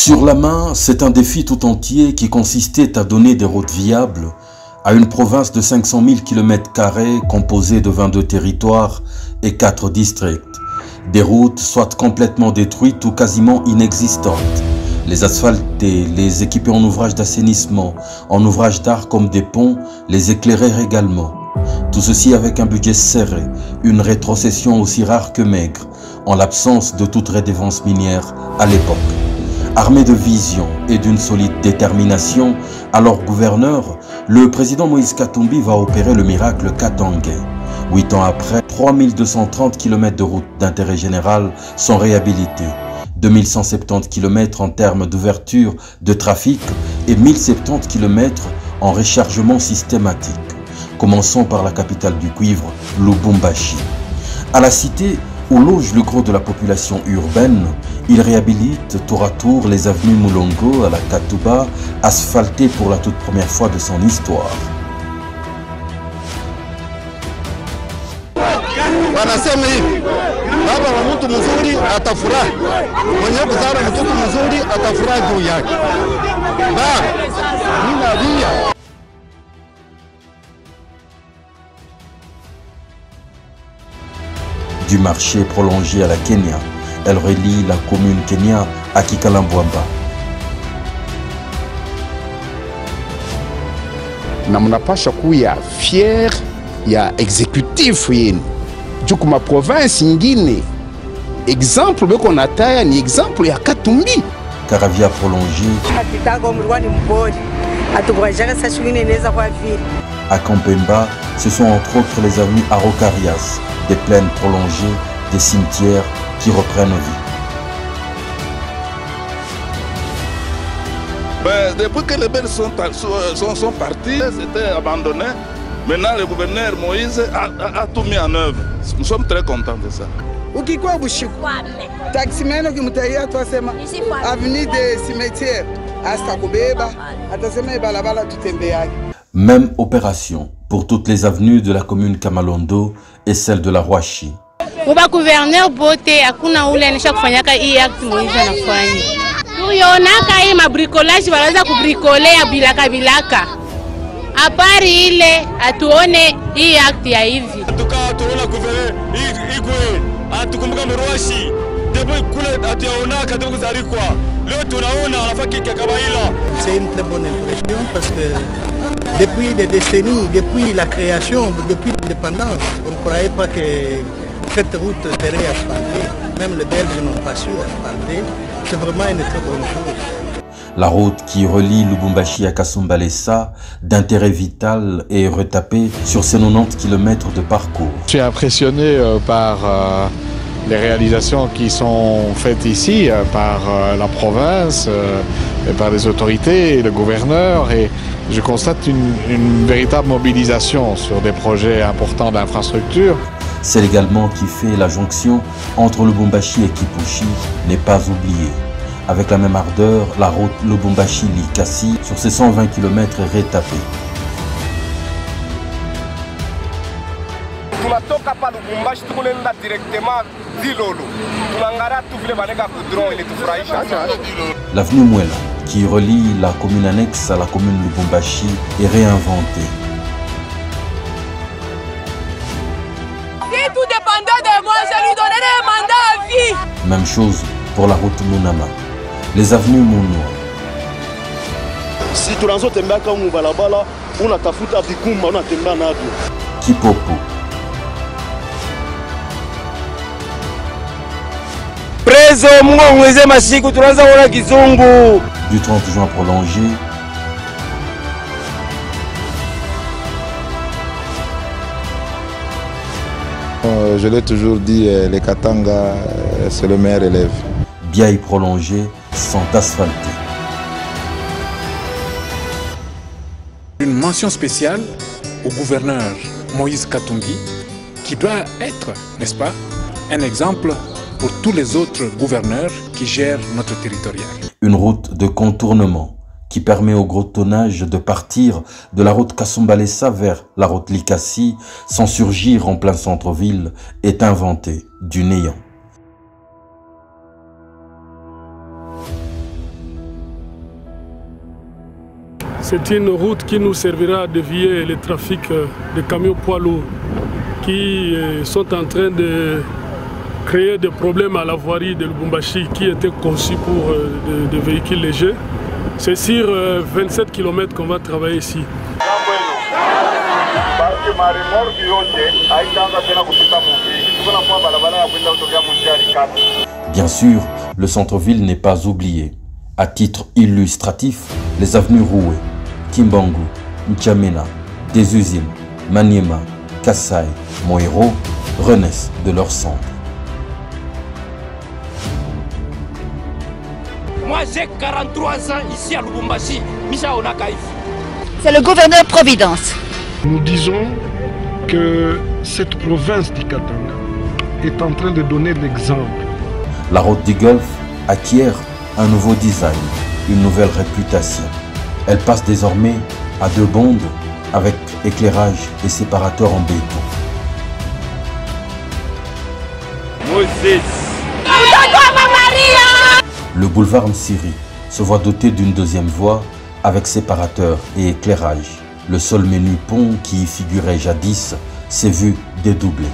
Sur la main, c'est un défi tout entier qui consistait à donner des routes viables à une province de 500 000 km² composée de 22 territoires et 4 districts. Des routes soit complètement détruites ou quasiment inexistantes. Les asphalter, les équiper en ouvrages d'assainissement, en ouvrages d'art comme des ponts, les éclairer également. Tout ceci avec un budget serré, une rétrocession aussi rare que maigre, en l'absence de toute redevance minière à l'époque. Armé de vision et d'une solide détermination, alors gouverneur, le président Moïse Katumbi va opérer le miracle Katangais. 8 ans après, 3230 km de routes d'intérêt général sont réhabilités. 2170 km en termes d'ouverture de trafic et 1070 km en rechargement systématique. Commençons par la capitale du cuivre, Lubumbashi. À la cité, où loge le gros de la population urbaine, il réhabilite tour à tour les avenues Mulongo à la Katuba, asphaltées pour la toute première fois de son histoire. Wanasema hivi, baba wa mtu mzuri atafurahi, mwenye kuzaa mtoto mzuri atafurahi juu yake. Du marché prolongé à la Kenya, elle relie la commune Kenya à Kikalambwamba. Na mnapasha kuya fier ya executif yenu juu kuma province ingine. Exemple beko nataya ni exemple ya Katumbi. Caravia prolongée. À Kampemba, ce sont entre autres les avenues Araucarias, des plaines prolongées, des cimetières qui reprennent vie. Depuis que les Belges sont partis, c'était abandonné. Maintenant, le gouverneur Moïse a tout mis en œuvre. Nous sommes très contents de ça. Ukikuwa Bushiku, taksimeno kimutaia twasema avenue des cimetières, hasta kubeba, atasema ibalabala tutembeaje. Même opération pour toutes les avenues de la commune Kamalondo et celle de la Rwashi. Kuba gouverneur bote hakuna ule anisha kufanyaka hii act Moïse anafanya. Tuionaka hii mabricolage wanaweza kubricolea bilaka. Apari ile atuone hii act ya hivi. Tukaona gouverneur igwe atukumbuka Rwashi. Depuis kule atuonaka ndio kuzarikwa. Leo tunaona anafaki Kabaila. C'est une très bonne impression parce que depuis des décennies, depuis la création, depuis l'indépendance, on ne croyait pas que cette route serait asphaltée. Même les Belges n'ont pas su asphalter. C'est vraiment une très bonne chose. La route qui relie Lubumbashi à Kasumbalesa, d'intérêt vital, est retapée sur ses 90 km de parcours. Je suis impressionné par les réalisations qui sont faites ici par la province, et par les autorités et le gouverneur, et je constate une véritable mobilisation sur des projets importants d'infrastructure. Celle également qui fait la jonction entre Lubumbashi et Kipushi n'est pas oubliée. Avec la même ardeur, la route Lubumbashi-Likasi sur ses 120 km est retapée. L'avenue Mwela, qui relie la commune annexe à la commune Lubumbashi, est réinventée. Si tout dépendait de moi, je lui donnerais un mandat à vie. Même chose pour la route Munama. Les avenues Mounoua. Si tunaanza tembea kama barabara unatafuta vikumba unatembea navyo. Kipopo. Prezo Mungu ongeze masiku tunaanza kuona kizungu. Du 30 juin prolongé. Je l'ai toujours dit, les Katanga, c'est le meilleur élève. Biaï prolongé sont asphaltés. Une mention spéciale au gouverneur Moïse Katumbi, qui doit être, n'est-ce pas, un exemple pour tous les autres gouverneurs qui gèrent notre territorial. Une route de contournement qui permet au gros tonnage de partir de la route Kasumbalesa vers la route Likasi sans surgir en plein centre-ville est inventée du néant. C'est une route qui nous servira à dévier le trafic de camions poids lourds qui sont en train de créer des problèmes à la voirie de Lubumbashi qui était conçue pour des véhicules légers. C'est sur 27 km qu'on va travailler ici. Bien sûr, le centre-ville n'est pas oublié. À titre illustratif, les avenues Roué, Kimbangu, N'Djamena, des usines, Maniema, Kassai, Moiro renaissent de leur centre. Moi j'ai 43 ans ici à Lubumbashi, Micha Onakaïf. C'est le gouverneur Providence. Nous disons que cette province du Katanga est en train de donner l'exemple. La route du Golfe acquiert un nouveau design, une nouvelle réputation. Elle passe désormais à 2 bandes avec éclairage et séparateur en béton. Le boulevard Msiri se voit doté d'une 2e voie avec séparateur et éclairage. Le seul menu pont qui y figurait jadis s'est vu dédoublé.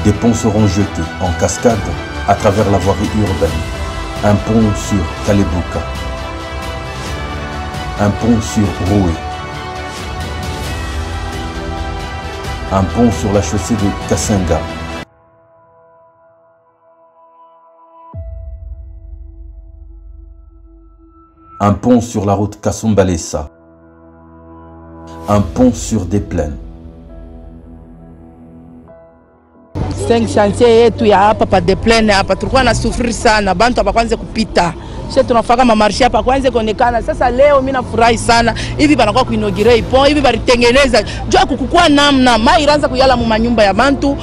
Des ponts seront jetés en cascade à travers la voirie urbaine. Un pont sur Kalebouka. Un pont sur Roué. Un pont sur la chaussée de Kassenga. Un pont sur la route Kasumbalesa. Un pont sur des plaines. 5 chantier yetu ya hapa pa de plaine hapa tulikuwa na sufuri sana, bantu hapa kwanza kupita. Sisi tunafaka mamarshi hapa kwanza kuonekana. Sasa leo mimi nafurahi sana. Hivi banakuwa kuinogirei pont, hivi baritengeneza. Jua kukukua namna mai iraanza kuyala mu manyumba ya bantu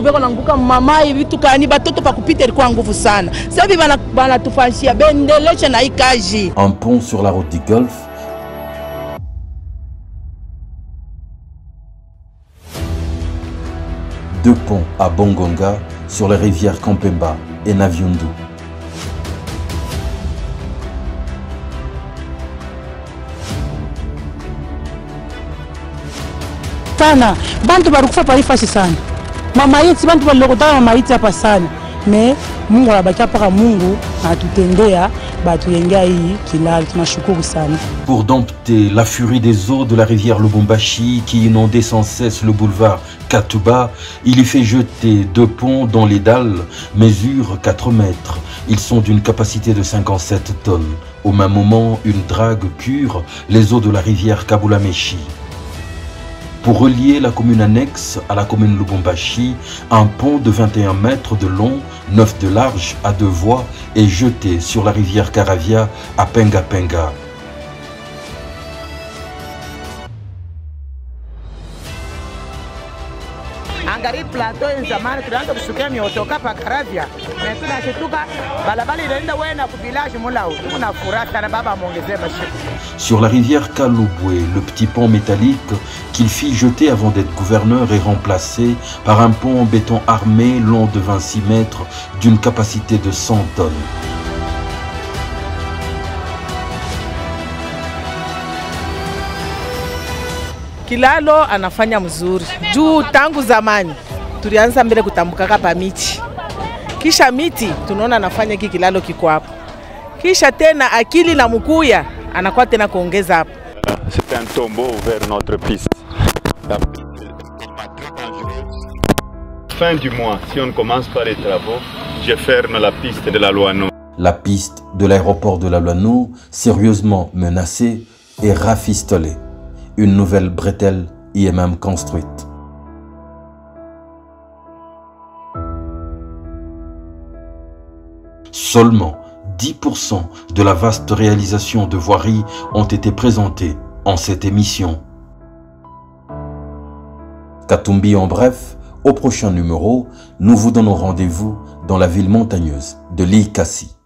beko nanguka mamai vitu kani batoto pa kupita ilikuwa nguvu sana. Sasa hivi banatufanyia bendelesha na ikaji. Un pont sur la route du Golfe. Deux ponts à Bongonga sur les rivières Kampemba et Naviundu. Sana bantu barukufa palifashi sana mamaiti bantu balokota mamaiti hapa sana me Mungu anabakia paka Mungu atutendea batuyengea hii kilalo, tunashukuru sana. Pour dompter la furie des eaux de la rivière Lubumbashi qui inondait sans cesse le boulevard Katuba, il y fait jeter 2 ponts dont les dalles mesurent 4 mètres. Ils sont d'une capacité de 57 tonnes. Au même moment, une drague cure les eaux de la rivière Kabulameshi. Pour relier la commune annexe à la commune Lubumbashi, un pont de 21 mètres de long, 9 de large à 2 voies est jeté sur la rivière Karavia à Penga Penga. Angalia plateau zamani tunaanza kushukia miotoka pa Karavia. Na tunashituka balabala inaenda wena ku village mulao. Tuna furaha sana baba amuongezee maisha. Sur la rivière Kalubwe, le petit pont métallique qu'il fit jeter avant d'être gouverneur est remplacé par un pont en béton armé long de 26 mètres d'une capacité de 100 tonnes. Kilalo anafanya mzuri. Juu tangu zamani tulianza mbele kutambuka pa miti. Kisha miti tunaona anafanya hiki kilalo kiko hapo. Kisha tena akili na mkuya anakuwa tena kuongeza hapo. C'est un tombeau vers notre piste. Fin du mois, si on commence par les travaux, je ferme la piste de la Loano. La piste de l'aéroport de la Loano, sérieusement menacée, est rafistolée. Une nouvelle bretelle y est même construite. Seulement 10% de la vaste réalisation de voirie ont été présentés en cette émission. Katumbi en bref, au prochain numéro, nous vous donnons rendez-vous dans la ville montagneuse de l'Ikasi.